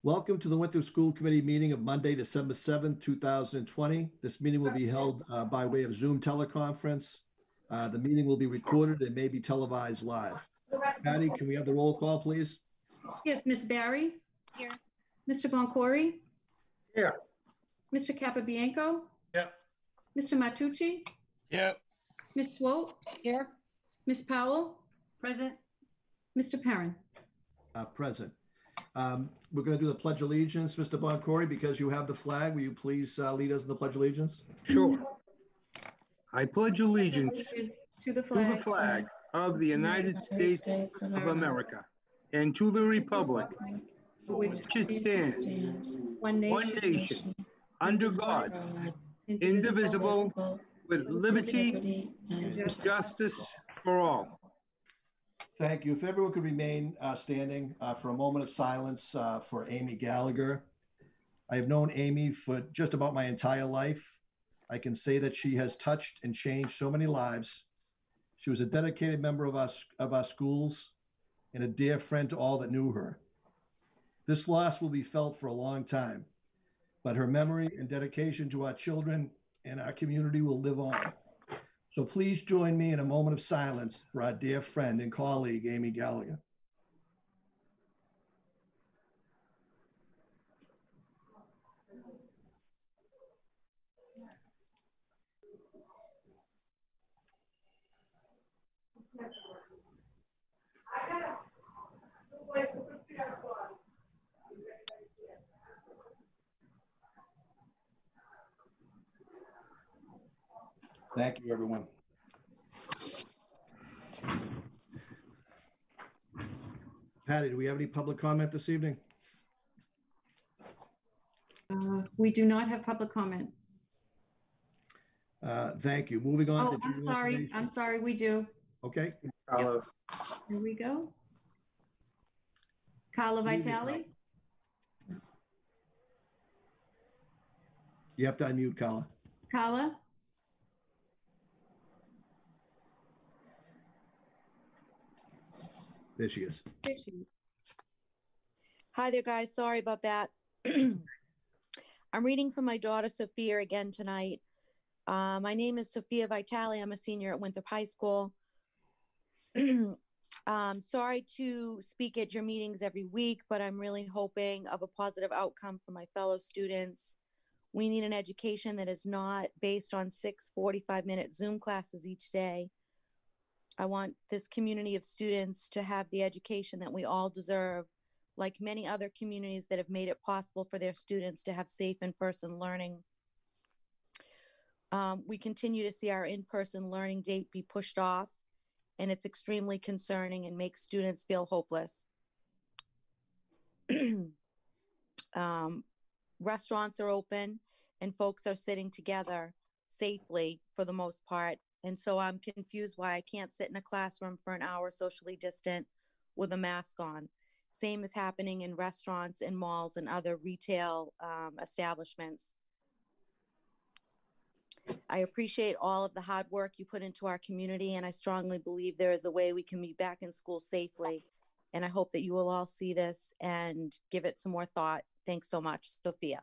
Welcome to the Winthrop School Committee meeting of Monday, December 7th, 2020. This meeting will be held by way of Zoom teleconference. The meeting will be recorded and may be televised live. Patty, can we have the roll call, please? Yes, Ms. Barry? Here. Mr. Boncory? Here. Mr. Capabianco? Yep. Mr. Matucci? Yep. Ms. Swope? Here. Ms. Powell? Present. Mr. Perrin? Present. We're going to do the Pledge of Allegiance. Mr. Boncory, because you have the flag, will you please lead us in the Pledge of Allegiance? Sure. I pledge allegiance To the to flag. the flag of the United States of America and to the republic For which which it stands, one one nation, nation, under God, indivisible, with liberty and justice for all. Thank you. If everyone could remain standing for a moment of silence for Amy Gallagher. I have known Amy for just about my entire life. I can say that she has touched and changed so many lives. She was a dedicated member of our schools and a dear friend to all that knew her. This loss will be felt for a long time, but her memory and dedication to our children and our community will live on. So please join me in a moment of silence for our dear friend and colleague, Amy Gallagher. Thank you, everyone. Patty, do we have any public comment this evening? We do not have public comment. Thank you. Moving on. Oh, to I'm general sorry. information. I'm sorry. We do. Okay. Yep. Here we go. Carla Vitale? You have to unmute, Carla. Carla? There she is. There she is. Hi there, guys. Sorry about that. I'm reading for my daughter, Sophia, again tonight. My name is Sophia Vitale. I'm a senior at Winthrop High School. Sorry to speak at your meetings every week, but I'm really hoping of a positive outcome for my fellow students. We need an education that is not based on 6 45-minute Zoom classes each day. I want this community of students to have the education that we all deserve, like many other communities that have made it possible for their students to have safe in-person learning. We continue to see our in-person learning date be pushed off, and it's extremely concerning and makes students feel hopeless. Restaurants are open and folks are sitting together safely for the most part. And so I'm confused why I can't sit in a classroom for an hour socially distant with a mask on. Same is happening in restaurants and malls and other retail establishments. I appreciate all of the hard work you put into our community, and I strongly believe there is a way we can be back in school safely. And I hope that you will all see this and give it some more thought. Thanks so much, Sophia.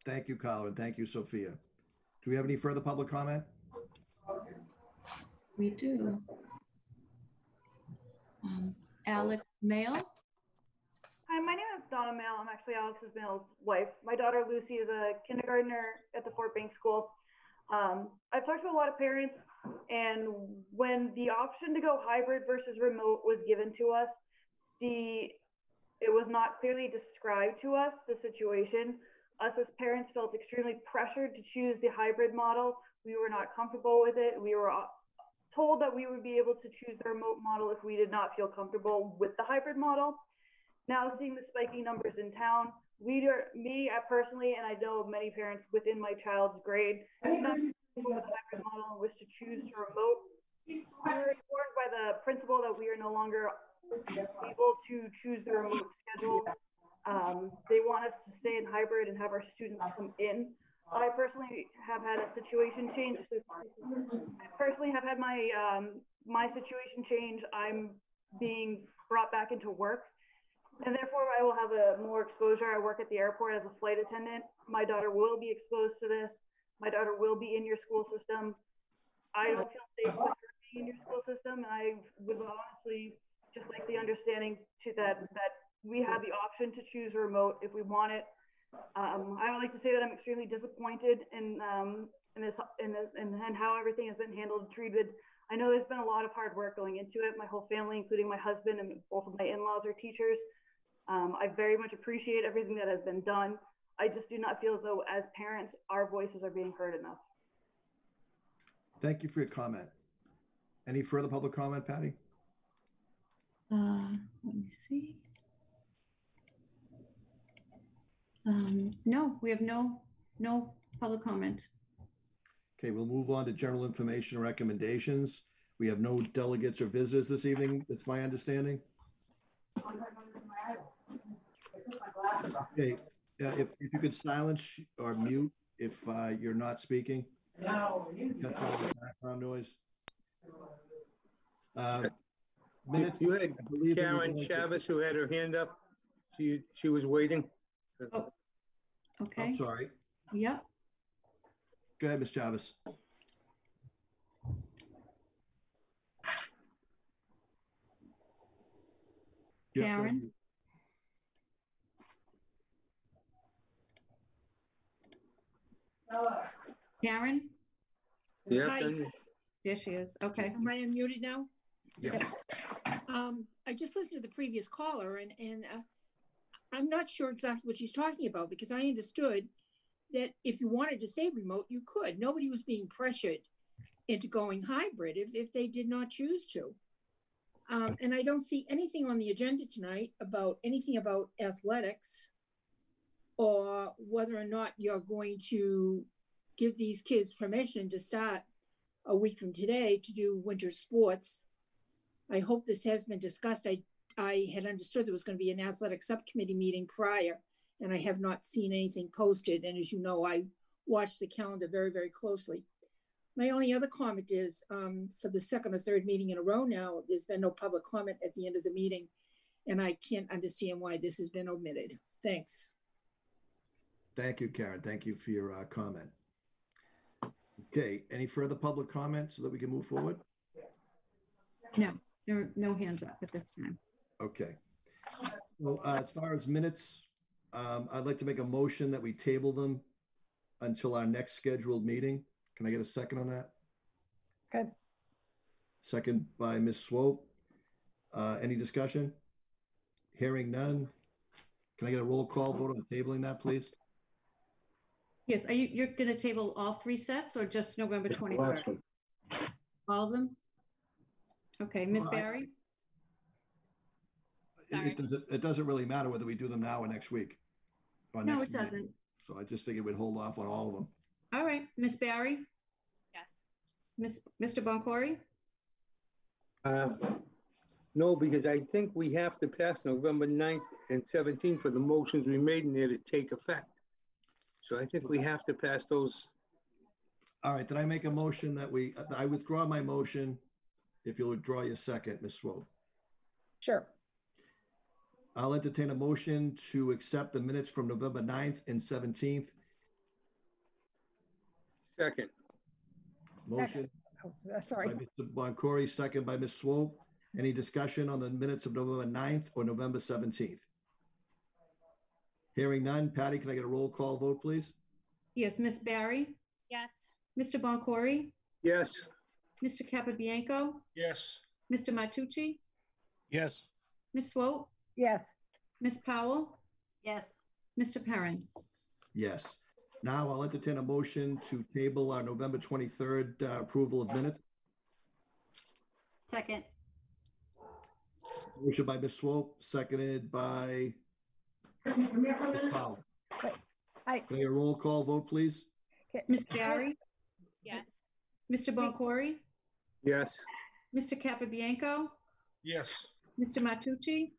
Thank you, Carla, and thank you, Sophia. Do we have any further public comment? We do. Alex Mail? Hi, my name is Donna Mail. I'm actually Alex's Mail's wife. My daughter Lucy is a kindergartner at the Fort Bank School. I've talked to a lot of parents, and when the option to go hybrid versus remote was given to us, it was not clearly described to us, the situation. Us as parents felt extremely pressured to choose the hybrid model. We were not comfortable with it. We were told that we would be able to choose the remote model if we did not feel comfortable with the hybrid model. Now seeing the spiking numbers in town, me personally, and I know many parents within my child's grade, did not comfortable with the hybrid model and wish to choose to remote. We were informed by the principal that we are no longer able to choose the remote schedule. They want us to stay in hybrid and have our students come in. I personally have had a situation change. I personally have had my situation change. I'm being brought back into work, and therefore I will have a more exposure. I work at the airport as a flight attendant. My daughter will be exposed to this. My daughter will be in your school system. I don't feel safe with her being in your school system. I would honestly just like the understanding to that we have the option to choose remote if we want it. I would like to say that I'm extremely disappointed in how everything has been handled and treated. I know there's been a lot of hard work going into it. My whole family, including my husband and both of my in-laws, are teachers. I very much appreciate everything that has been done. I just do not feel as though, as parents, our voices are being heard enough. Thank you for your comment. Any further public comment, Patty? Let me see. No, we have no public comment. Okay, we'll move on to general information and recommendations. We have no delegates or visitors this evening. That's my understanding. Okay, if you could silence or mute if you're not speaking. Cut all the background noise. Minutes. You had I believe that we're Karen going to- Chavez who had her hand up. She was waiting. Oh, okay. I'm sorry. Yep. Go ahead, Ms. Chavez. Yep, go ahead. Karen? Karen? Yeah. Hi. There she is. Okay. Am I unmuted now? Yes. I just listened to the previous caller and I'm not sure exactly what she's talking about because I understood that if you wanted to stay remote, you could. Nobody was being pressured into going hybrid if they did not choose to. And I don't see anything on the agenda tonight about anything about athletics or whether or not you're going to give these kids permission to start a week from today to do winter sports. I hope this has been discussed. I had understood there was going to be an athletic subcommittee meeting prior, and I have not seen anything posted. And as you know, I watch the calendar very, very closely. My only other comment is for the second or third meeting in a row now, there's been no public comment at the end of the meeting, and I can't understand why this has been omitted. Thanks. Thank you, Karen. Thank you for your comment. Okay, any further public comment so that we can move forward? No, there are no hands up at this time. Okay. Well, as far as minutes, I'd like to make a motion that we table them until our next scheduled meeting. Can I get a second on that? Good. Second by Ms. Swope. Any discussion? Hearing none. Can I get a roll call vote on tabling that, please? Yes, you're going to table all three sets or just November 23rd? All of them? Okay, Ms. Well, Barry? It doesn't really matter whether we do them now or next week. Or No, next it meeting. doesn't. So I just figured we'd hold off on all of them. All right, Ms. Barry? Yes. Mr. Boncory? No, because I think we have to pass November 9th and 17th for the motions we made in there to take effect. So I think we have to pass those. All right, did I make a motion that I withdraw my motion? If you'll withdraw your second, Ms. Swope. Sure. I'll entertain a motion to accept the minutes from November 9th and 17th. Second. Motion Oh, sorry. by Mr. Boncory, second by Ms. Swope. Any discussion on the minutes of November 9th or November 17th? Hearing none. Patty, can I get a roll call vote, please? Yes, Ms. Barry? Yes. Mr. Boncory? Yes. Mr. Capabianco? Yes. Mr. Matucci? Yes. Ms. Swope? Yes. Ms. Powell? Yes. Mr. Perrin? Yes. Now I'll entertain a motion to table our November 23rd approval of minutes. Second. Motion by Ms. Swope, seconded by Ms. Powell. Hi. Can I get a roll call vote, please? Ms. Barry? Yes. Mr. Boncory? Yes. Mr. Capabianco? Yes. Mr. Matucci?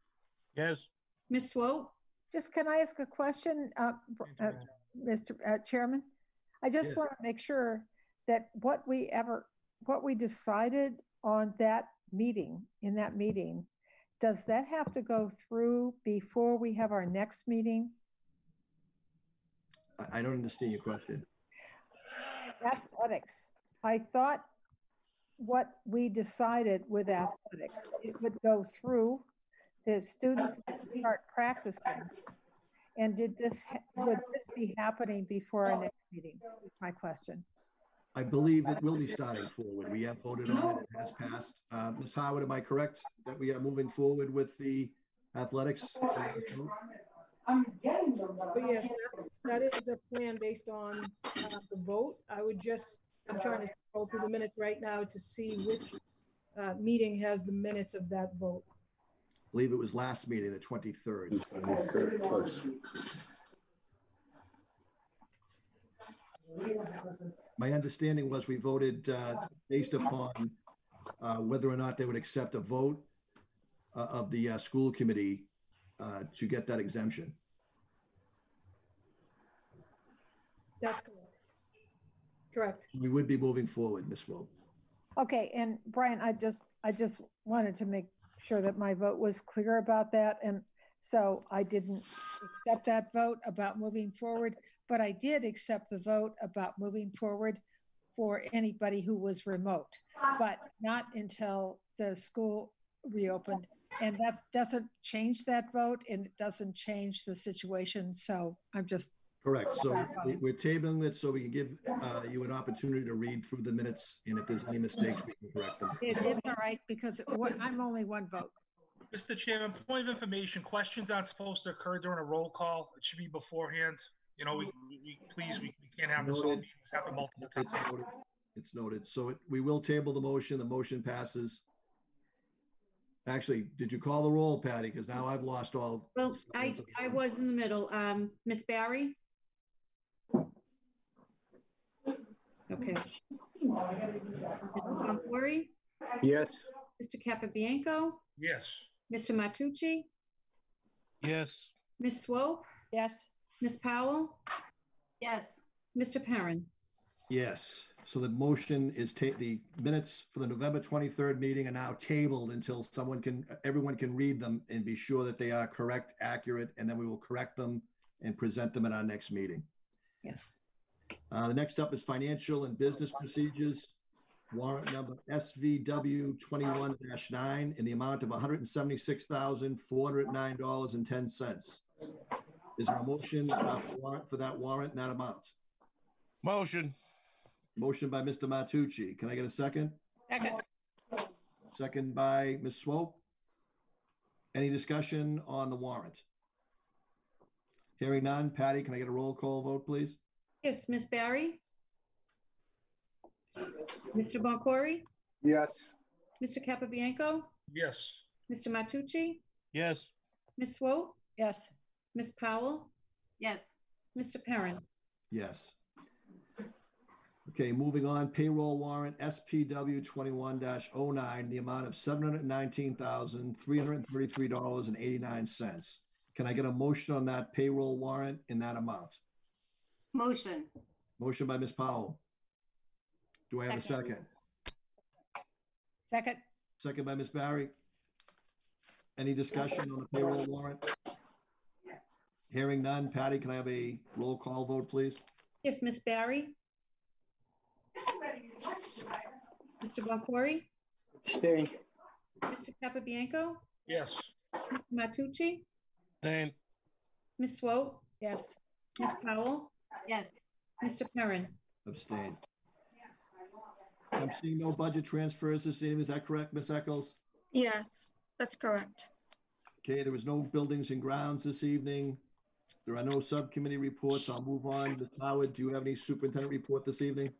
Yes. Ms. Swope? Just can I ask a question, Mr. Chairman? I just Yes. want to make sure that what we decided on that meeting, does that have to go through before we have our next meeting? I don't understand your question. Athletics. I thought what we decided with athletics, it would go through, the students would start practicing. And would this be happening before our next meeting, is my question. I believe it will be starting forward. We have voted on it. It has passed. Ms. Howard, am I correct that we are moving forward with the athletics? But yes, that is the plan based on the vote. I'm trying to scroll through the minutes right now to see which meeting has the minutes of that vote. I believe it was last meeting, the 23rd. My understanding was we voted based upon whether or not they would accept a vote of the school committee to get that exemption. That's correct. Correct. We would be moving forward, Ms. Swope. Okay, and Brian, I just wanted to make sure that my vote was clear about that. And so I didn't accept that vote about moving forward, but I did accept the vote about moving forward for anybody who was remote, but not until the school reopened. And that doesn't change that vote, and it doesn't change the situation. So I'm just. Correct. So we're tabling it so we can give you an opportunity to read through the minutes, and if there's any mistakes, we can correct them. It's all right, because I'm only one vote. Mr. Chairman, point of information, questions aren't supposed to occur during a roll call. It should be beforehand. You know, we can't have this whole meeting happen multiple times. It's noted. So we will table the motion. The motion passes. Actually, did you call the roll, Patty? Because now I've lost all. Well, I was in the middle. Miss Barry? Okay. Mr. Boncory? Yes. Mr. Capabianco? Yes. Mr. Matucci? Yes. Miss Swope? Yes. Miss Powell? Yes. Mr. Perrin? Yes. So the motion is the minutes for the November 23rd meeting are now tabled until everyone can read them and be sure that they are correct, accurate, and then we will correct them and present them at our next meeting. Yes. The next up is financial and business procedures. Warrant number SVW 21-9 in the amount of $176,409.10. Is there a motion for that warrant, that amount? Motion. Motion by Mr. Matucci. Can I get a second? Second. Second by Ms. Swope. Any discussion on the warrant? Hearing none. Patty, can I get a roll call vote, please? Yes, Miss Barry? Mr. Boncory? Yes. Mr. Capabianco? Yes. Mr. Matucci? Yes. Miss Swope? Yes. Miss Powell? Yes. Mr. Perrin? Yes. Okay, moving on, payroll warrant SPW 21-09, the amount of $719,333.89. Can I get a motion on that payroll warrant in that amount? Motion. Motion by Ms. Powell. Do I have a second? Second. Second by Ms. Barry. Any discussion on the payroll warrant? Hearing none. Patty, can I have a roll call vote, please? Yes, Miss Barry? Mr. Boncory? Stay. Mr. Capabianco? Yes. Mr. Matucci? Same. Miss Swope? Yes. Miss Powell? Yes. Mr. Perrin? Abstain. I'm seeing no budget transfers this evening. Is that correct, Ms. Eccles? Yes, that's correct. Okay, there was no buildings and grounds this evening. There are no subcommittee reports. I'll move on. Ms. Howard, do you have any superintendent report this evening?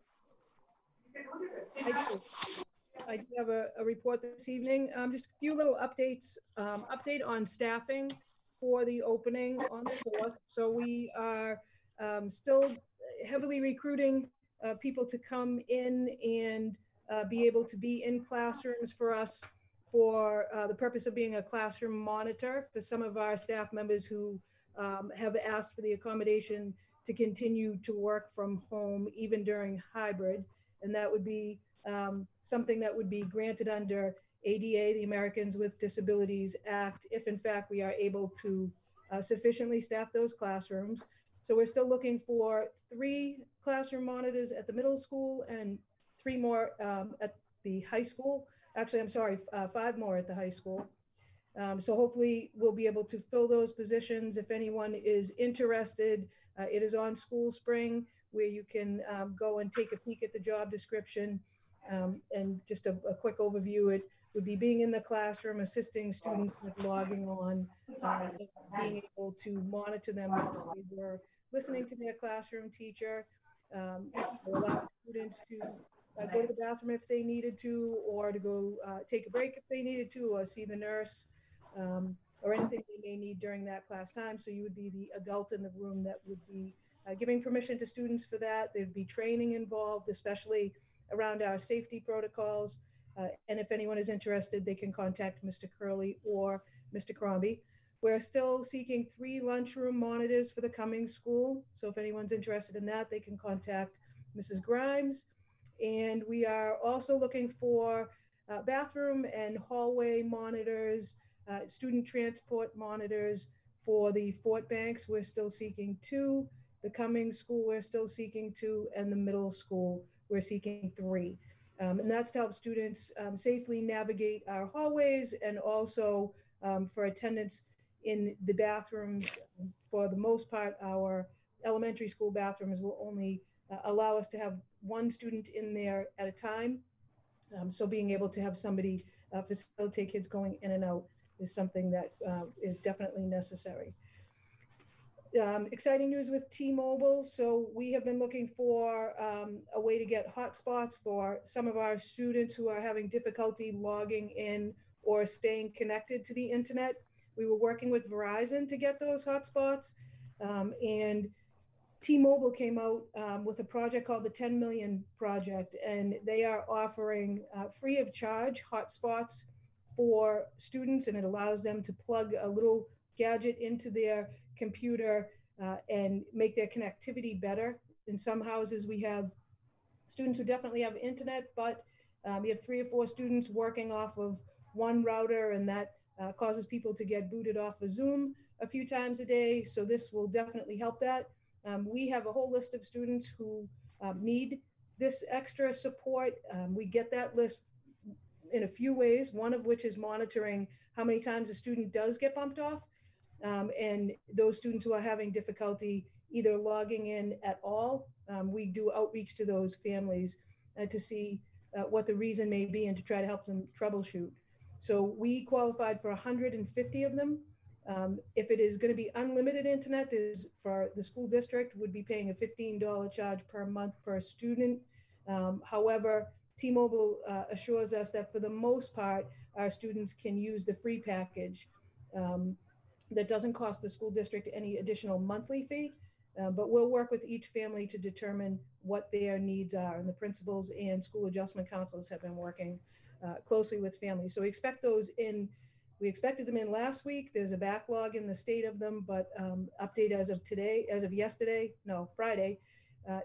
I do have a report this evening. Just a few little updates. Update on staffing for the opening on the 4th. So we are still heavily recruiting people to come in and be able to be in classrooms for us for the purpose of being a classroom monitor for some of our staff members who have asked for the accommodation to continue to work from home even during hybrid. And that would be something that would be granted under ADA, the Americans with Disabilities Act, if in fact we are able to sufficiently staff those classrooms. So we're still looking for 3 classroom monitors at the middle school and 3 more at the high school. Actually, I'm sorry, 5 more at the high school. So hopefully we'll be able to fill those positions. If anyone is interested, it is on School Spring, where you can go and take a peek at the job description. And just a quick overview, it would be being in the classroom, assisting students with logging on, being able to monitor them while they were listening to their classroom teacher, allow students to go to the bathroom if they needed to, or to go take a break if they needed to, or see the nurse, or anything they may need during that class time. So you would be the adult in the room that would be giving permission to students for that. There'd be training involved, especially around our safety protocols. And if anyone is interested, they can contact Mr. Curley or Mr. Crombie. We're still seeking 3 lunchroom monitors for the coming school. So if anyone's interested in that, they can contact Mrs. Grimes. And we are also looking for bathroom and hallway monitors, student transport monitors for the Fort Banks. We're still seeking 2. The Cummings School, we're still seeking 2, and the middle school, we're seeking 3. And that's to help students safely navigate our hallways, and also for attendance in the bathrooms. For the most part, our elementary school bathrooms will only allow us to have 1 student in there at a time. So being able to have somebody facilitate kids going in and out is something that is definitely necessary. Exciting news with T-Mobile. So we have been looking for a way to get hotspots for some of our students who are having difficulty logging in or staying connected to the internet. We were working with Verizon to get those hotspots, and T-Mobile came out with a project called the 10 Million Project, and they are offering free of charge hotspots for students, and it allows them to plug a little gadget into their computer and make their connectivity better. In some houses, we have students who definitely have internet, but we have 3 or 4 students working off of one router, and that causes people to get booted off of Zoom a few times a day. So this will definitely help that. We have a whole list of students who need this extra support. We get that list in a few ways, one of which is monitoring how many times a student does get bumped off. And those students who are having difficulty either logging in at all, we do outreach to those families to see what the reason may be and to try to help them troubleshoot. So we qualified for 150 of them. If it is going to be unlimited internet, is for the school district would be paying a $15 charge per month per student. However, T-Mobile assures us that for the most part, our students can use the free package. That doesn't cost the school district any additional monthly fee, but we'll work with each family to determine what their needs are. And the principals and school adjustment counselors have been working closely with families. So we expect those in. We expected them in last week. There's a backlog in the state of them, but update as of today, as of yesterday, no, Friday,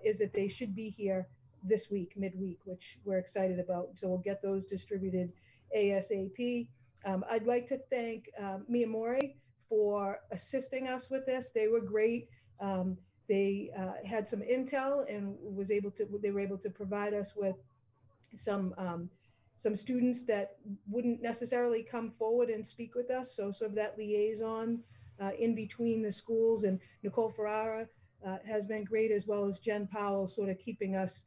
is that they should be here this week, midweek, which we're excited about. So we'll get those distributed ASAP. I'd like to thank Mia Mori for assisting us with this. They were great. They had some intel and they were able to provide us with some students that wouldn't necessarily come forward and speak with us. So sort of that liaison in between the schools, and Nicole Ferrara has been great, as well as Jen Powell, sort of keeping us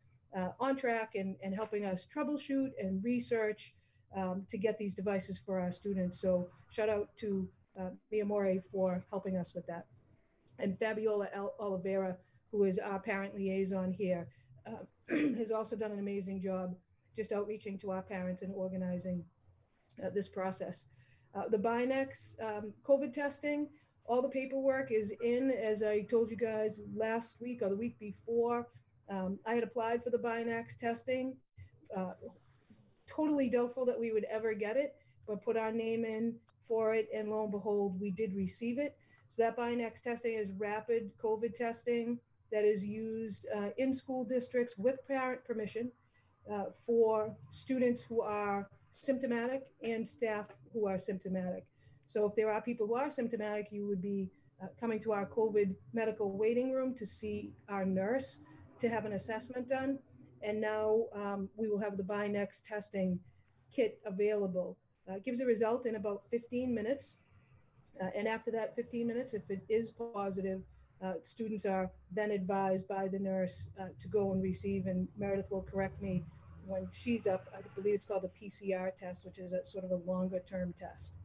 on track and helping us troubleshoot and research to get these devices for our students. So shout out to Mia Mori for helping us with that. And Fabiola Oliveira, who is our parent liaison here, has also done an amazing job just outreaching to our parents and organizing this process. The Binex COVID testing, all the paperwork is in, as I told you guys last week or the week before. I had applied for the Binex testing, totally doubtful that we would ever get it, but put our name in for it, and lo and behold, we did receive it. So that Binex testing is rapid COVID testing that is used in school districts with parent permission for students who are symptomatic and staff who are symptomatic. So if there are people who are symptomatic, you would be coming to our COVID medical waiting room to see our nurse to have an assessment done. And now we will have the Binex testing kit available. It gives a result in about 15 minutes. And after that 15 minutes, if it is positive, students are then advised by the nurse to go and receive, and Meredith will correct me when she's up, I believe it's called a PCR test, which is a sort of a longer term test.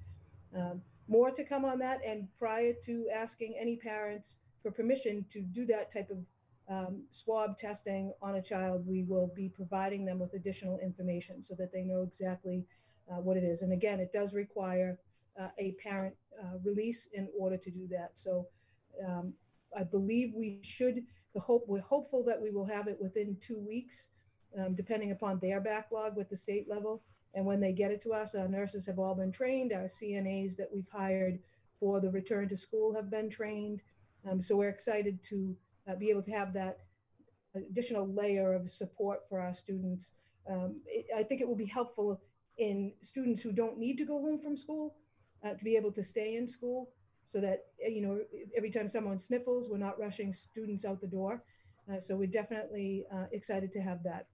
More to come on that, and prior to asking any parents for permission to do that type of swab testing on a child, we will be providing them with additional information so that they know exactly what it is. And again, it does require a parent release in order to do that. So I believe we're hopeful that we will have it within 2 weeks, depending upon their backlog with the state level. And when they get it to us, our nurses have all been trained. Our CNAs that we've hired for the return to school have been trained. So we're excited to be able to have that additional layer of support for our students. I think it will be helpful in students who don't need to go home from school to be able to stay in school, so that, you know, every time someone sniffles, we're not rushing students out the door. So we're definitely excited to have that.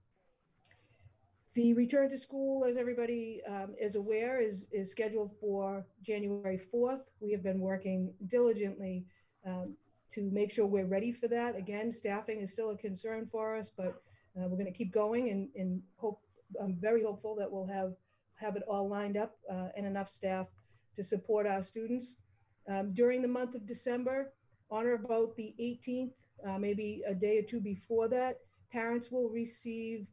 The return to school, as everybody is aware, is scheduled for January 4th. We have been working diligently to make sure we're ready for that. Again, staffing is still a concern for us, but we're going to keep going and hope. I'm very hopeful that we'll have it all lined up and enough staff to support our students. During the month of December, on or about the 18th, maybe a day or two before that, parents will receive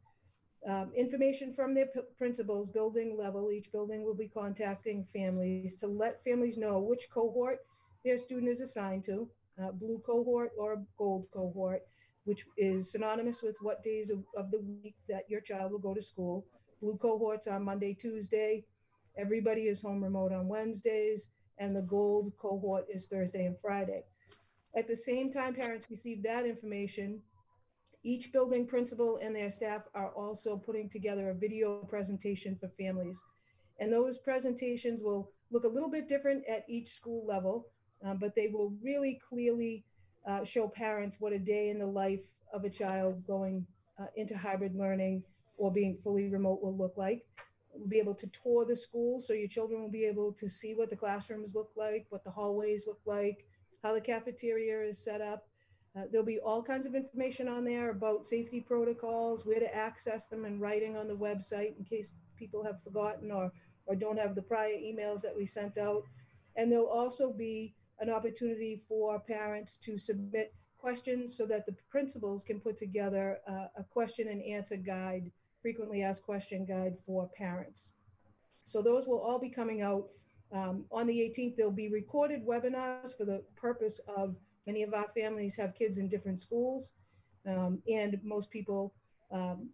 information from their principals, building level. Each building will be contacting families to let families know which cohort their student is assigned to, blue cohort or gold cohort, which is synonymous with what days of the week that your child will go to school. Blue cohorts on Monday, Tuesday. Everybody is home remote on Wednesdays, and the gold cohort is Thursday and Friday. At the same time parents receive that information, each building principal and their staff are also putting together a video presentation for families. And those presentations will look a little bit different at each school level, but they will really clearly show parents what a day in the life of a child going into hybrid learning or being fully remote will look like. We'll be able to tour the school, so your children will be able to see what the classrooms look like, what the hallways look like, how the cafeteria is set up. There'll be all kinds of information on there about safety protocols, where to access them in writing on the website in case people have forgotten or don't have the prior emails that we sent out. And there'll also be an opportunity for parents to submit questions so that the principals can put together a question and answer guide, frequently asked question guide for parents. So those will all be coming out on the 18th. There'll be recorded webinars for the purpose of many of our families have kids in different schools, and most people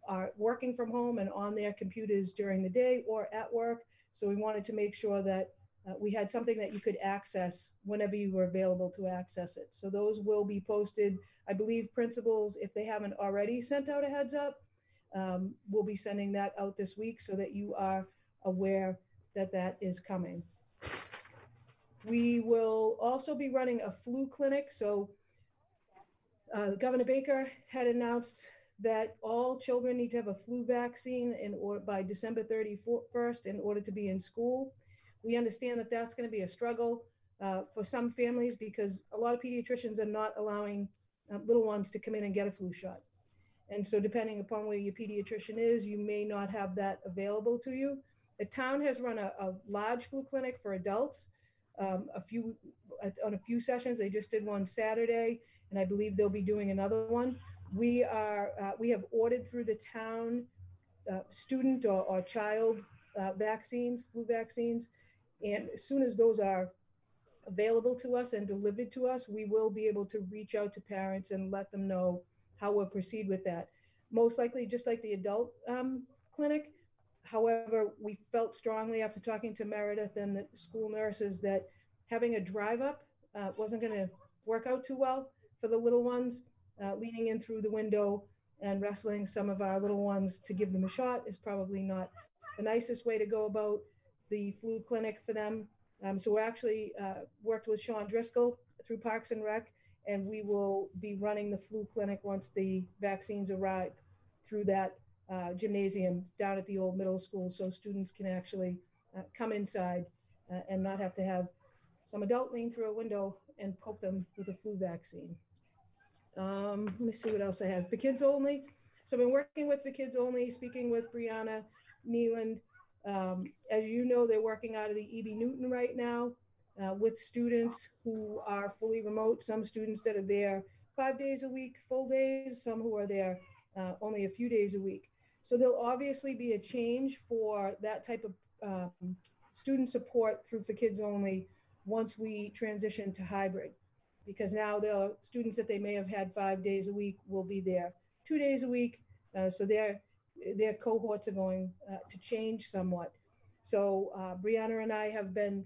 are working from home and on their computers during the day or at work. So we wanted to make sure that we had something that you could access whenever you were available to access it. So those will be posted. I believe principals, if they haven't already sent out a heads up, will be sending that out this week so that you are aware that that is coming. We will also be running a flu clinic. So Governor Baker had announced that all children need to have a flu vaccine by December 31st in order to be in school. We understand that that's going to be a struggle for some families because a lot of pediatricians are not allowing little ones to come in and get a flu shot. And so depending upon where your pediatrician is, you may not have that available to you. The town has run a large flu clinic for adults. On a few sessions. They just did one Saturday, and I believe they'll be doing another one. We have ordered through the town student or child vaccines, flu vaccines, and as soon as those are available to us and delivered to us, we will be able to reach out to parents and let them know how we'll proceed with that. Most likely, just like the adult clinic. However, we felt strongly after talking to Meredith and the school nurses that having a drive up wasn't going to work out too well for the little ones. Leaning in through the window and wrestling some of our little ones to give them a shot is probably not the nicest way to go about the flu clinic for them. So we're actually worked with Sean Driscoll through Parks and Rec, and we will be running the flu clinic once the vaccines arrive through that gymnasium down at the old middle school, so students can actually come inside and not have to have some adult lean through a window and poke them with a flu vaccine. Let me see what else I have. For Kids Only, so I've been working with For Kids Only, speaking with Brianna Nealand. As you know, they're working out of the E.B. Newton right now with students who are fully remote, some students that are there 5 days a week, full days, some who are there only a few days a week. So there'll obviously be a change for that type of student support through For Kids Only once we transition to hybrid, because now the students that they may have had 5 days a week will be there 2 days a week. So their cohorts are going to change somewhat. So Brianna and I have been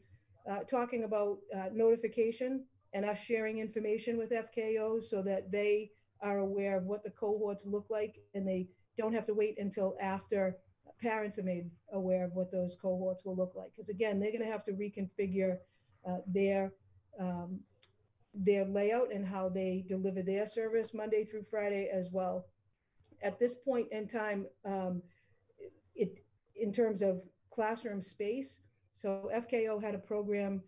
talking about notification and us sharing information with FKOs so that they are aware of what the cohorts look like, and they don't have to wait until after parents are made aware of what those cohorts will look like. Because again, they're going to have to reconfigure their layout and how they deliver their service Monday through Friday as well. At this point in time, in terms of classroom space, so FKO had a program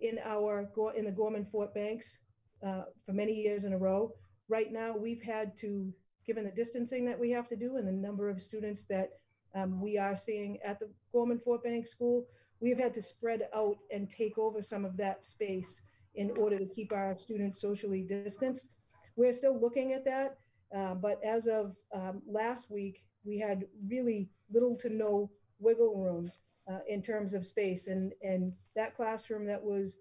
in the Gorman-Fort Banks for many years in a row. Right now, we've had to, given the distancing that we have to do and the number of students that we are seeing at the Gorman-Fort Banks School, we've had to spread out and take over some of that space in order to keep our students socially distanced. We're still looking at that, but as of last week, we had really little to no wiggle room in terms of space. And that classroom that was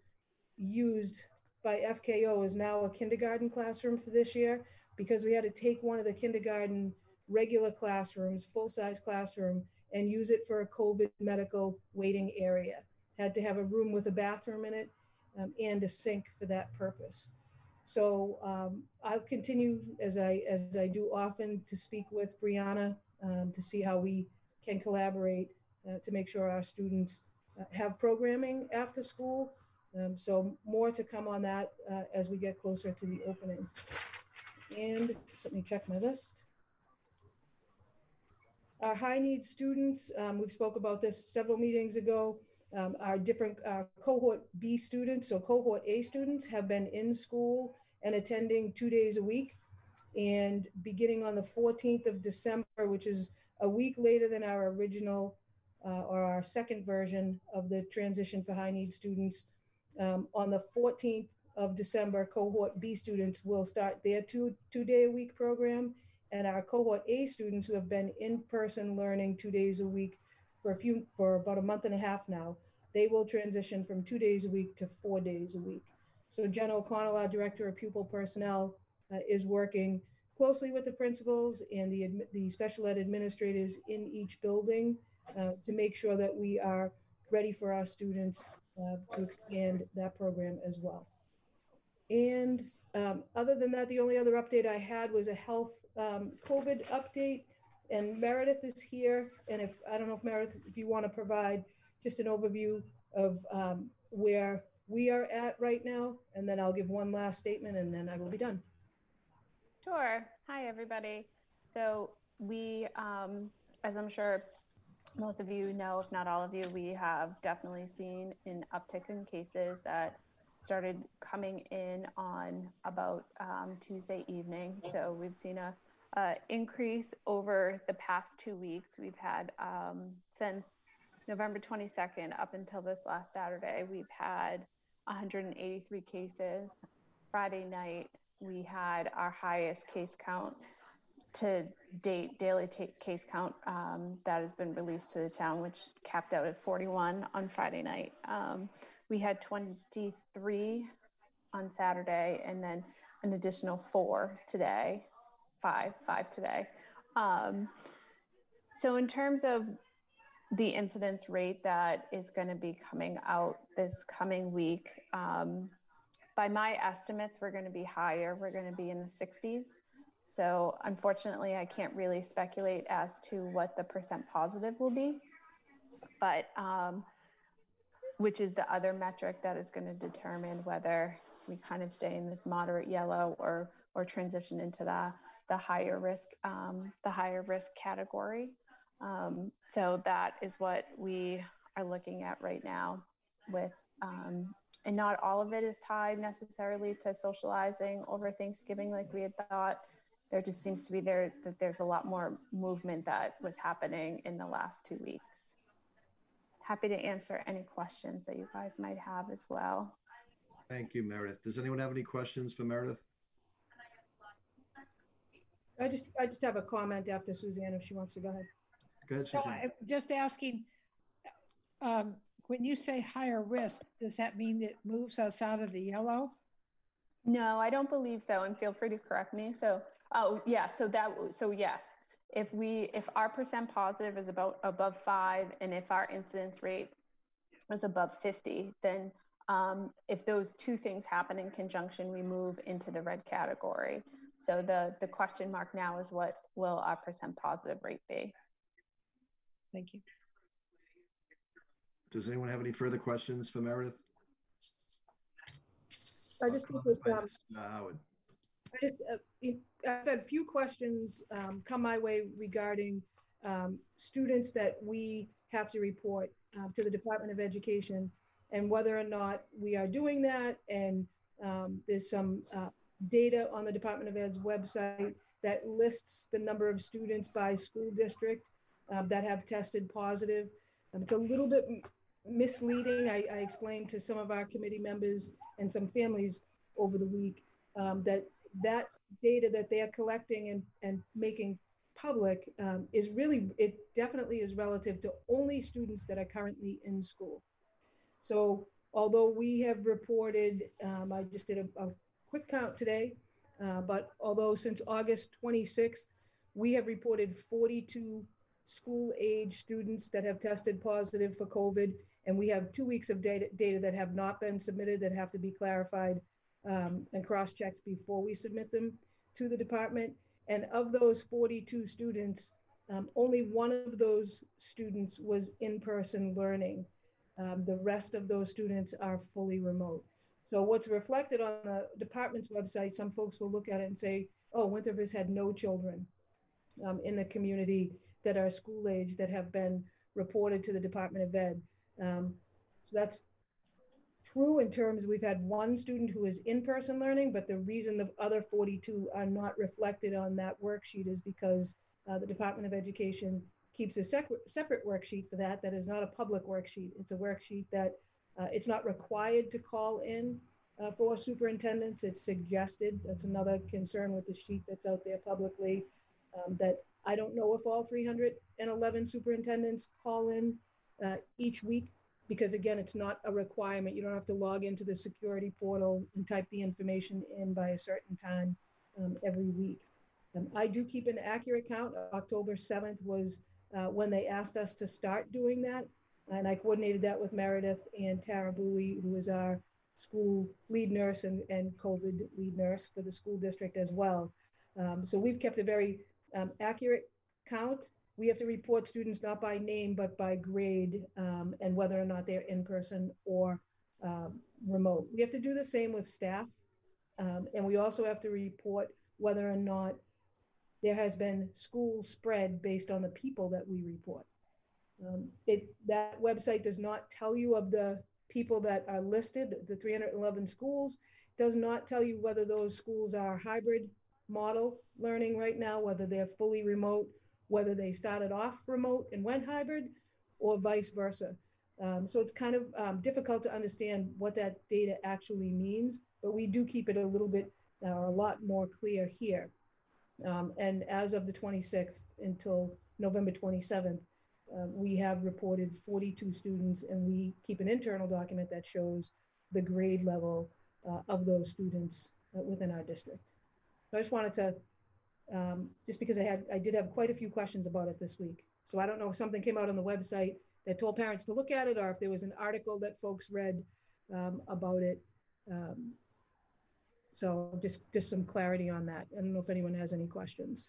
used by FKO is now a kindergarten classroom for this year, because we had to take one of the kindergarten regular classrooms, full-size classroom, and use it for a COVID medical waiting area. Had to have a room with a bathroom in it and a sink for that purpose. So I'll continue, as I do often, to speak with Brianna to see how we can collaborate to make sure our students have programming after school. So more to come on that as we get closer to the opening. And let me check my list. Our high needs students, we've spoke about this several meetings ago. Our different cohort B students, so cohort A students have been in school and attending 2 days a week. And beginning on the 14th of December, which is a week later than our original or our second version of the transition for high need students, on the 14th of December, cohort B students will start their two-day-a-week program, and our cohort A students who have been in-person learning 2 days a week for about a month and a half now, they will transition from 2 days a week to 4 days a week. So Jen O'Connell, our Director of Pupil Personnel, is working closely with the principals and the special ed administrators in each building to make sure that we are ready for our students to expand that program as well. And other than that, the only other update I had was a health COVID update, and Meredith is here. And I don't know if Meredith, if you want to provide just an overview of where we are at right now, and then I'll give one last statement and then I will be done. Sure. Hi, everybody. So we, as I'm sure most of you know, if not all of you, we have definitely seen an uptick in cases that started coming in on about Tuesday evening. So we've seen a increase over the past 2 weeks. We've had since November 22nd up until this last Saturday, we've had 183 cases. Friday night, we had our highest case count to date, daily case count that has been released to the town, which capped out at 41 on Friday night. We had 23 on Saturday, and then an additional 4 today, five today. So in terms of the incidence rate that is going to be coming out this coming week, by my estimates, we're going to be higher. We're going to be in the 60s. So unfortunately, I can't really speculate as to what the % positive will be. but which is the other metric that is going to determine whether we kind of stay in this moderate yellow or transition into the higher risk category. So that is what we are looking at right now with, and not all of it is tied necessarily to socializing over Thanksgiving like we had thought. There just seems to be that there's a lot more movement that was happening in the last 2 weeks. Happy to answer any questions that you guys might have as well. Thank you, Meredith. Does anyone have any questions for Meredith? I just have a comment after Suzanne, if she wants to go ahead. Go ahead, So Suzanne. I'm just asking, when you say higher risk, does that mean it moves us out of the yellow? No, I don't believe so. And feel free to correct me. So, oh yeah. So yes, if our percent positive is above 5, and if our incidence rate is above 50, then if those two things happen in conjunction, we move into the red category. So the question mark now is, what will our percent positive rate be? Thank you. Does anyone have any further questions for Meredith? I just think that, I've had a few questions come my way regarding students that we have to report to the Department of Education, and whether or not we are doing that. And there's some data on the Department of Ed's website that lists the number of students by school district that have tested positive. It's a little bit misleading. I explained to some of our committee members and some families over the week that data that they are collecting and making public is really, it definitely is relative to only students that are currently in school. So although we have reported, I just did a quick count today, but although since August 26th, we have reported 42 school-age students that have tested positive for COVID, and we have 2 weeks of data that have not been submitted, that have to be clarified and cross-checked before we submit them to the department. And of those 42 students, only one of those students was in-person learning. The rest of those students are fully remote. So what's reflected on the department's website, some folks will look at it and say, oh, Winthrop has had no children in the community that are school age that have been reported to the Department of Ed. So that's true in terms, we've had one student who is in-person learning, but the reason the other 42 are not reflected on that worksheet is because the Department of Education keeps a separate worksheet for that. That is not a public worksheet. It's a worksheet that it's not required to call in for superintendents. It's suggested. That's another concern with the sheet that's out there publicly, that I don't know if all 311 superintendents call in each week, because again, it's not a requirement. You don't have to log into the security portal and type the information in by a certain time every week. I do keep an accurate count. October 7th was when they asked us to start doing that. And I coordinated that with Meredith and Tara Bowie, who is our school lead nurse and COVID lead nurse for the school district as well. So we've kept a very accurate count. We have to report students not by name, but by grade, and whether or not they're in person or remote. We have to do the same with staff. And we also have to report whether or not there has been school spread based on the people that we report. That website does not tell you of the people that are listed, the 311 schools, does not tell you whether those schools are hybrid model learning right now, whether they're fully remote, whether they started off remote and went hybrid, or vice versa. So it's kind of difficult to understand what that data actually means, but we do keep it a little bit, a lot more clear here. And as of the 26th until November 27th, we have reported 42 students, and we keep an internal document that shows the grade level of those students within our district. So I just wanted to, just because I did have quite a few questions about it this week. So I don't know if something came out on the website that told parents to look at it, or if there was an article that folks read about it. So just some clarity on that. I don't know if anyone has any questions.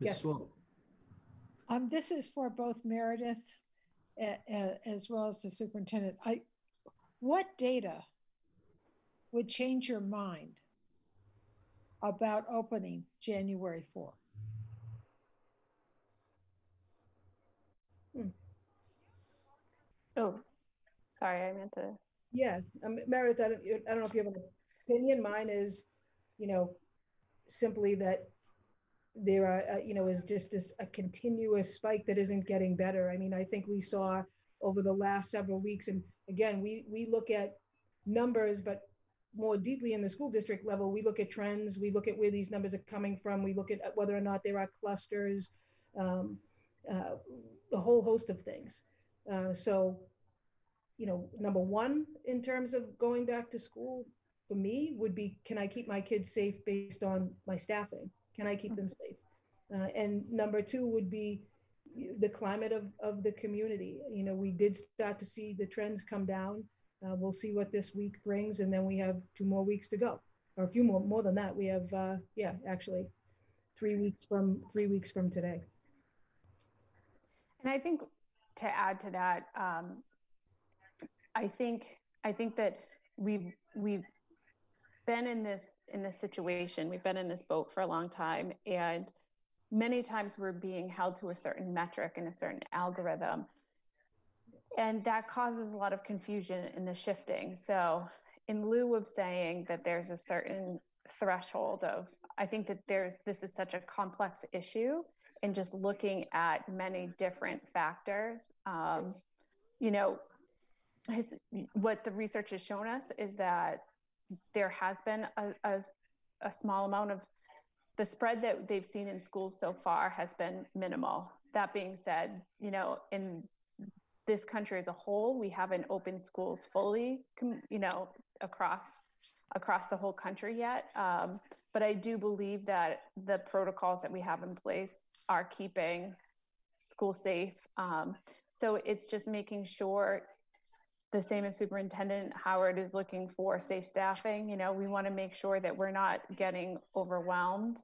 Ms. Yes. Sloan. This is for both Meredith as well as the superintendent. What data would change your mind about opening January 4th? Oh, sorry, I meant to. Yeah, Meredith, I don't know if you have an opinion. Mine is, simply that there are, is just a continuous spike that isn't getting better. I mean, I think we saw over the last several weeks, and again, we look at numbers, but more deeply in the school district level, we look at trends, we look at where these numbers are coming from, we look at whether or not there are clusters, a whole host of things. So, number one, in terms of going back to school, for me, would be, can I keep my kids safe based on my staffing? Can I keep them safe? And number two would be the climate of the community. We did start to see the trends come down. We'll see what this week brings, and then we have 2 more weeks to go, or a few more than that. We have, actually 3 weeks from today. And I think to add to that, I think that we've been in this situation. We've been in this boat for a long time, and many times we're being held to a certain metric and a certain algorithm, and that causes a lot of confusion in the shifting. So, in lieu of saying that there's a certain threshold of, I think that this is such a complex issue, and just looking at many different factors. What the research has shown us is that there has been a small amount of the spread that they've seen in schools so far has been minimal. That being said, in this country as a whole, we haven't opened schools fully, across the whole country yet. But I do believe that the protocols that we have in place are keeping schools safe. So it's just making sure, the same as Superintendent Howard is looking for safe staffing, we want to make sure that we're not getting overwhelmed,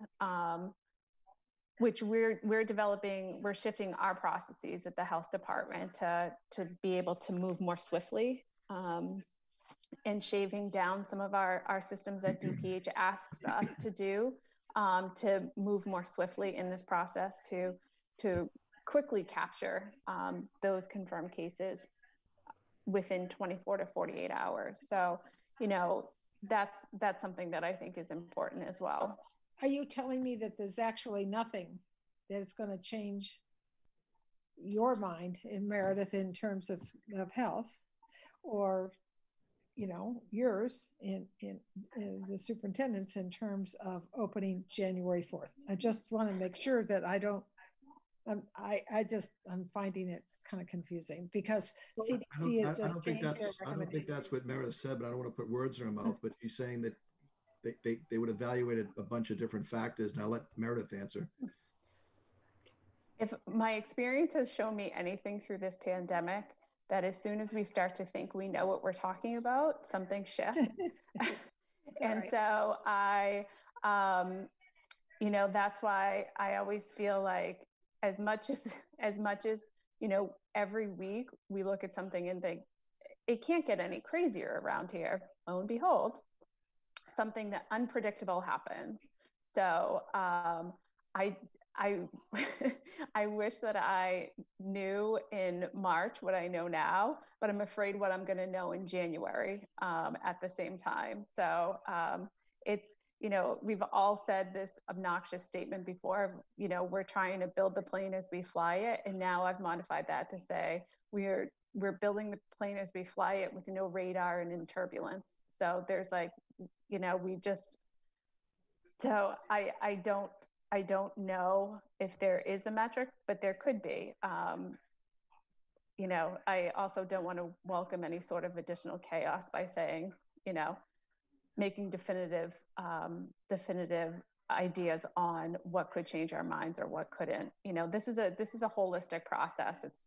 which we're developing, we're shifting our processes at the health department to be able to move more swiftly, and shaving down some of our systems that DPH asks us to do, to move more swiftly in this process to quickly capture those confirmed cases within 24 to 48 hours. So, that's something that I think is important as well. Are you telling me that there's actually nothing that is going to change your mind in Meredith in terms of health, or, yours in the superintendent's in terms of opening January 4th? I just want to make sure that I'm finding it kind of confusing, because CDC has just changed their recommendation. I don't think that's what Meredith said, but I don't want to put words in her mouth. But she's saying that they would evaluate a bunch of different factors. Now let Meredith answer. If my experience has shown me anything through this pandemic, that as soon as we start to think we know what we're talking about, something shifts. And right. So that's why I always feel like, as much as every week we look at something and think it can't get any crazier around here. Lo and behold, something that unpredictable happens. So I wish that I knew in March what I know now, but I'm afraid what I'm going to know in January at the same time. So it's, we've all said this obnoxious statement before, we're trying to build the plane as we fly it. And now I've modified that to say we're building the plane as we fly it with no radar and in turbulence. So there's so I don't know if there is a metric, but there could be. I also don't want to welcome any sort of additional chaos by saying, making definitive ideas on what could change our minds or what couldn't. This is a holistic process. It's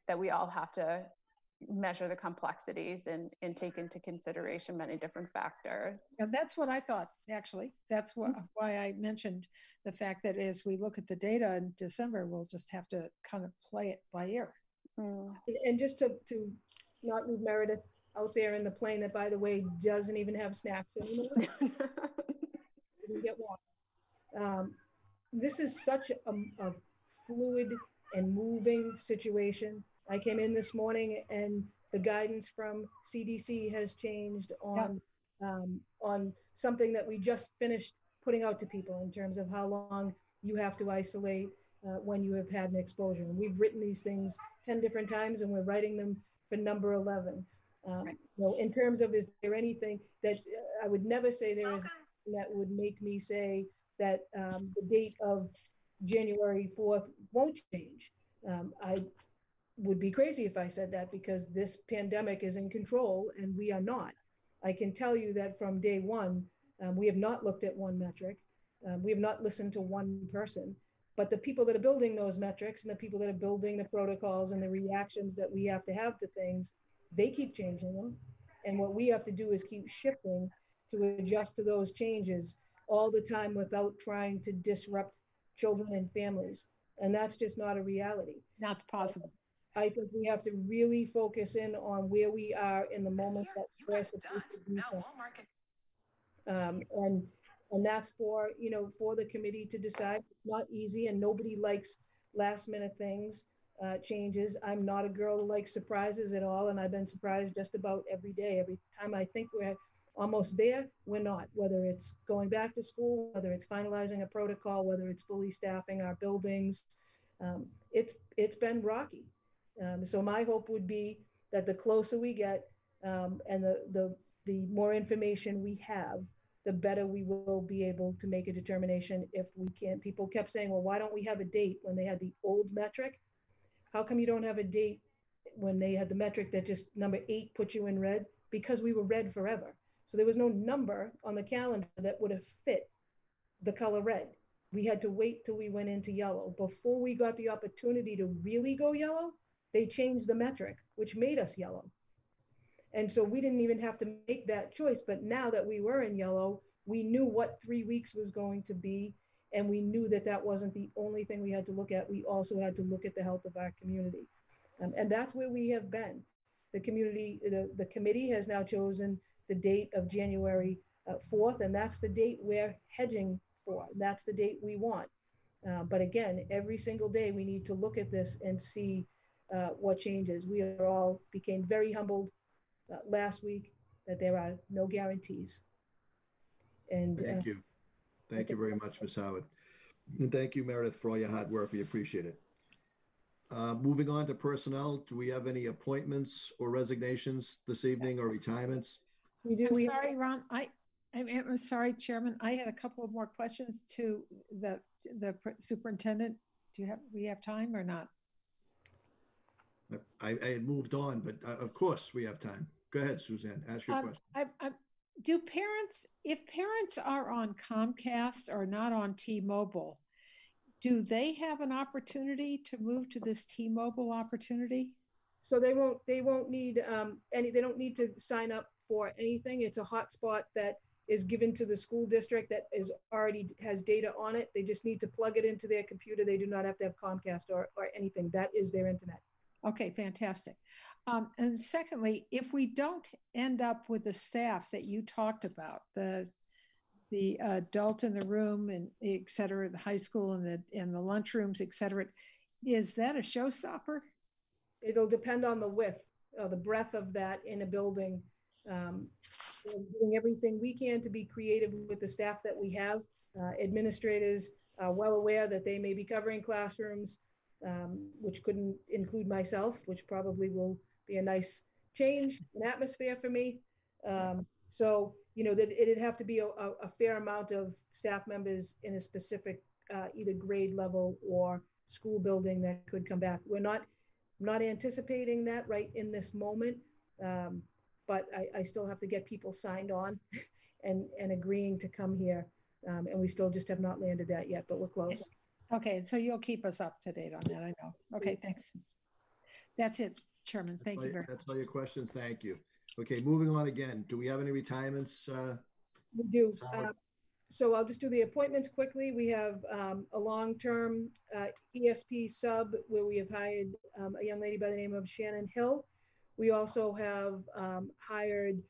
that we all have to, measure the complexities and take into consideration many different factors. Yeah, that's what I thought, actually. That's why I mentioned the fact that as we look at the data in December, we'll just have to kind of play it by ear. And just to not leave Meredith out there in the plane that, by the way, doesn't even have snacks anymore. Get one. This is such a fluid and moving situation. I came in this morning and the guidance from CDC has changed on something that we just finished putting out to people in terms of how long you have to isolate when you have had an exposure. And we've written these things 10 different times and we're writing them for number 11. You know, in terms of, is there anything that I would never say there is that would make me say that the date of January 4th won't change. I would be crazy if I said that, because this pandemic is in control and we are not. I can tell you that from day one, we have not looked at one metric. We have not listened to one person, but the people that are building those metrics and the people that are building the protocols and the reactions that we have to things, they keep changing them. And what we have to do is keep shifting to adjust to those changes all the time without trying to disrupt children and families. And that's just not a reality. Not possible. I think we have to really focus in on where we are in the moment that we're supposed to do something. And that's for, you know, for the committee to decide. It's not easy and nobody likes last minute things, changes. I'm not a girl who likes surprises at all. And I've been surprised just about every day. Every time I think we're almost there, we're not, whether it's going back to school, whether it's finalizing a protocol, whether it's fully staffing our buildings. It's been rocky. So my hope would be that the closer we get and the more information we have, the better we will be able to make a determination if we can't. People kept saying, well, why don't we have a date when they had the old metric? How come you don't have a date when they had the metric that just number 8 put you in red? Because we were red forever. So there was no number on the calendar that would have fit the color red. We had to wait till we went into yellow. Before we got the opportunity to really go yellow, they changed the metric, which made us yellow. And so we didn't even have to make that choice. But now that we were in yellow, we knew what 3 weeks was going to be. And we knew that that wasn't the only thing we had to look at. We also had to look at the health of our community. And that's where we have been. The community, the committee has now chosen the date of January 4th, and that's the date we're hedging for. That's the date we want. But again, every single day we need to look at this and see what changes. We are all became very humbled last week that there are no guarantees. And thank you. Thank you very much, Ms. Howard. And thank you, Meredith, for all your hard work. We appreciate it. Moving on to personnel, do we have any appointments or resignations this evening or retirements? We do. I'm sorry, Ron. I'm sorry, Chairman. I had a couple of more questions to the superintendent. We have time or not? I had moved on, but of course we have time. Go ahead, Suzanne. Ask your question. Do parents, if parents are on Comcast or not on T-Mobile, do they have an opportunity to move to this T-Mobile opportunity? So they won't need they don't need to sign up for anything. It's a hotspot that is given to the school district that is already has data on it. They just need to plug it into their computer. They do not have to have Comcast or anything. That is their internet. Okay, fantastic. And secondly, if we don't end up with the staff that you talked about, the adult in the room and et cetera, the high school and the lunchrooms, et cetera, is that a showstopper? It'll depend on the width, the breadth of that in a building. We're doing everything we can to be creative with the staff that we have. Administrators are well aware that they may be covering classrooms, which couldn't include myself, which probably will be a nice change in atmosphere for me. So, you know, that it'd have to be a fair amount of staff members in a specific either grade level or school building that could come back. We're not anticipating that right in this moment, but I still have to get people signed on and agreeing to come here. And we still just have not landed that yet, but we're close. Okay, so you'll keep us up to date on that, I know. Okay, thanks. That's it. Chairman. Thank you very much. That's all your questions. Thank you. Okay, moving on again. Do we have any retirements? We do. Howard? So I'll just do the appointments quickly. We have a long-term ESP sub where we have hired a young lady by the name of Shannon Hill. We also have hired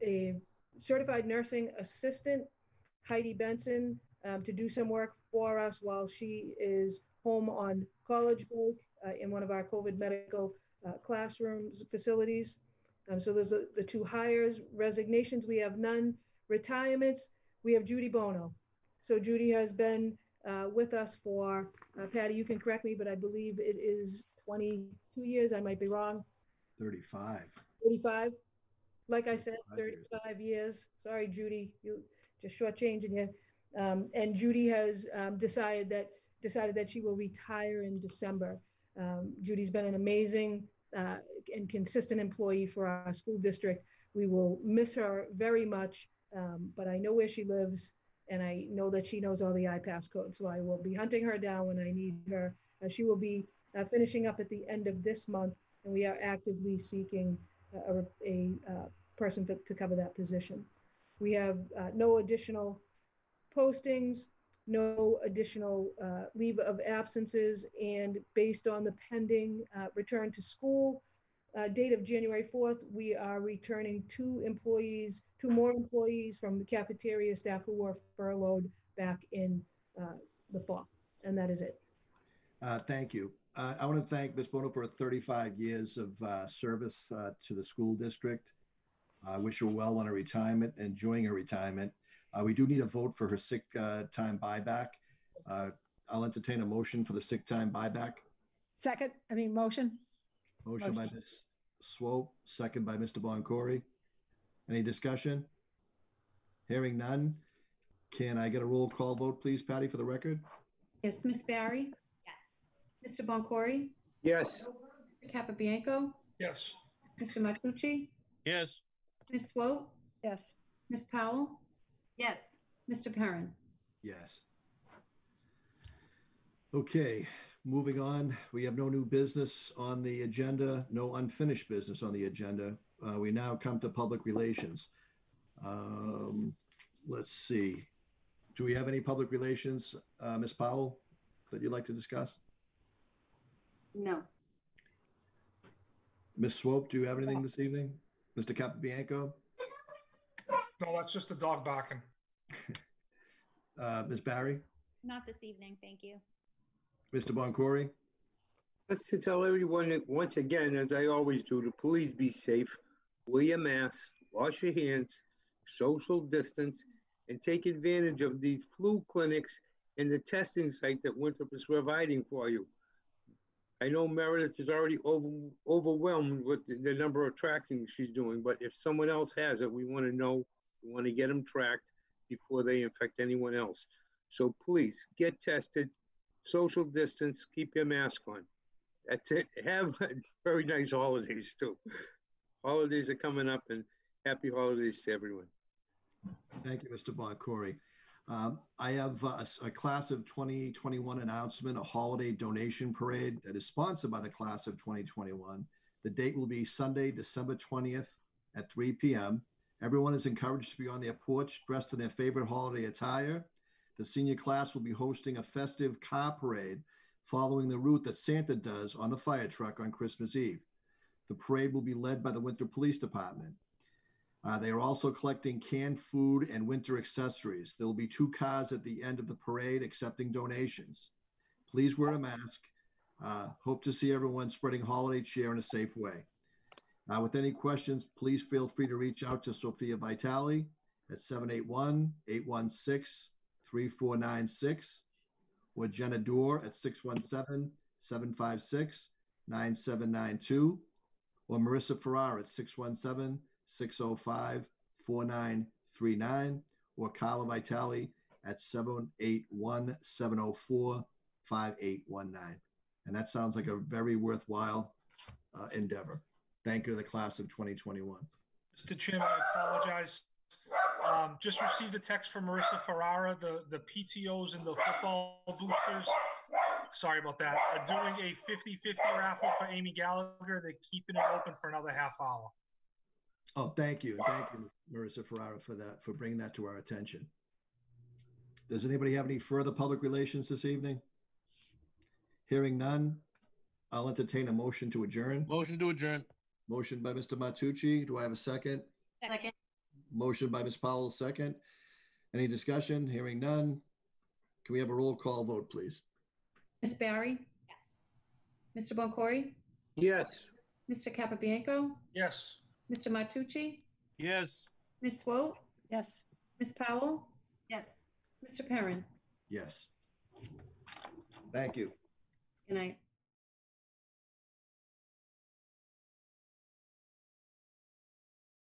a certified nursing assistant, Heidi Benson, to do some work for us while she is home on college break in one of our COVID medical classrooms facilities. So those are the two hires. Resignations, we have none. Retirements, we have Judy Bono. So Judy has been with us for, Patty, you can correct me, but I believe it is 22 years. I might be wrong. 35. 35. Like I said, 35 years. Sorry, Judy, you just shortchanging you. And Judy has decided that she will retire in December. Judy's been an amazing and consistent employee for our school district. We will miss her very much, but I know where she lives, and I know that she knows all the iPass codes, so I will be hunting her down when I need her. She will be finishing up at the end of this month, and we are actively seeking a person to cover that position. We have no additional postings, no additional leave of absences, and based on the pending return to school date of January 4th, we are returning two more employees from the cafeteria staff who were furloughed back in the fall, and that is it. Thank you. I want to thank Ms. Bono for 35 years of service to the school district. I wish her well on her retirement, enjoying her retirement. We do need a vote for her sick time buyback. I'll entertain a motion for the sick time buyback. Motion. Motion by Ms. Swope, second by Mr. Boncory. Any discussion? Hearing none. Can I get a roll call vote, please, Patty, for the record? Yes, Miss Barry? Yes. Mr. Boncory? Yes. Mr. Capabianco? Yes. Mr. Matucci? Yes. Ms. Swope? Yes. Ms. Powell? Yes. Mr. Perrin? Yes. Okay, moving on. We have no new business on the agenda, no unfinished business on the agenda. We now come to public relations. Let's see. Do we have any public relations, Ms. Powell, that you'd like to discuss? No. Ms. Swope, do you have anything this evening? Mr. Capabianco? No, that's just the dog barking. Ms. Barry? Not this evening, thank you. Mr. Boncory? Just to tell everyone that once again, as I always do, to please be safe, wear your mask, wash your hands, social distance, and take advantage of the flu clinics and the testing site that Winthrop is providing for you. I know Meredith is already overwhelmed with the number of tracking she's doing, but if someone else has it, we want to know, we want to get them tracked before they infect anyone else. So please get tested, social distance, keep your mask on. That's it. Have very nice holidays too. Holidays are coming up, and happy holidays to everyone. Thank you, Mr. Boncory. I have a class of 2021 announcement, a holiday donation parade that is sponsored by the class of 2021. The date will be Sunday, December 20th at 3 p.m. Everyone is encouraged to be on their porch dressed in their favorite holiday attire. The senior class will be hosting a festive car parade following the route that Santa does on the fire truck on Christmas Eve. The parade will be led by the Winthrop Police Department. They are also collecting canned food and winter accessories. There will be 2 cars at the end of the parade accepting donations. Please wear a mask. Hope to see everyone spreading holiday cheer in a safe way. With any questions, please feel free to reach out to Sophia Vitale at 781-816-3496 or Jenna Dorr at 617-756-9792 or Marissa Farrar at 617-605-4939 or Carla Vitale at 781-704-5819. And that sounds like a very worthwhile endeavor. Thank you to the class of 2021. Mr. Chairman, I apologize. Just received a text from Marissa Ferrara. The PTOs and the football boosters sorry about that, are doing a 50-50 raffle for Amy Gallagher. They're keeping it open for another half hour. Oh, thank you. Thank you, Marissa Ferrara, for that, for bringing that to our attention. Does anybody have any further public relations this evening? Hearing none, I'll entertain a motion to adjourn. Motion to adjourn. Motion by Mr. Matucci. Do I have a second? Second. Motion by Ms. Powell, second. Any discussion? Hearing none. Can we have a roll call vote, please? Ms. Barry? Yes. Mr. Boncory? Yes. Mr. Capabianco? Yes. Mr. Matucci? Yes. Ms. Swope? Yes. Ms. Powell? Yes. Mr. Perrin? Yes. Thank you. Good night.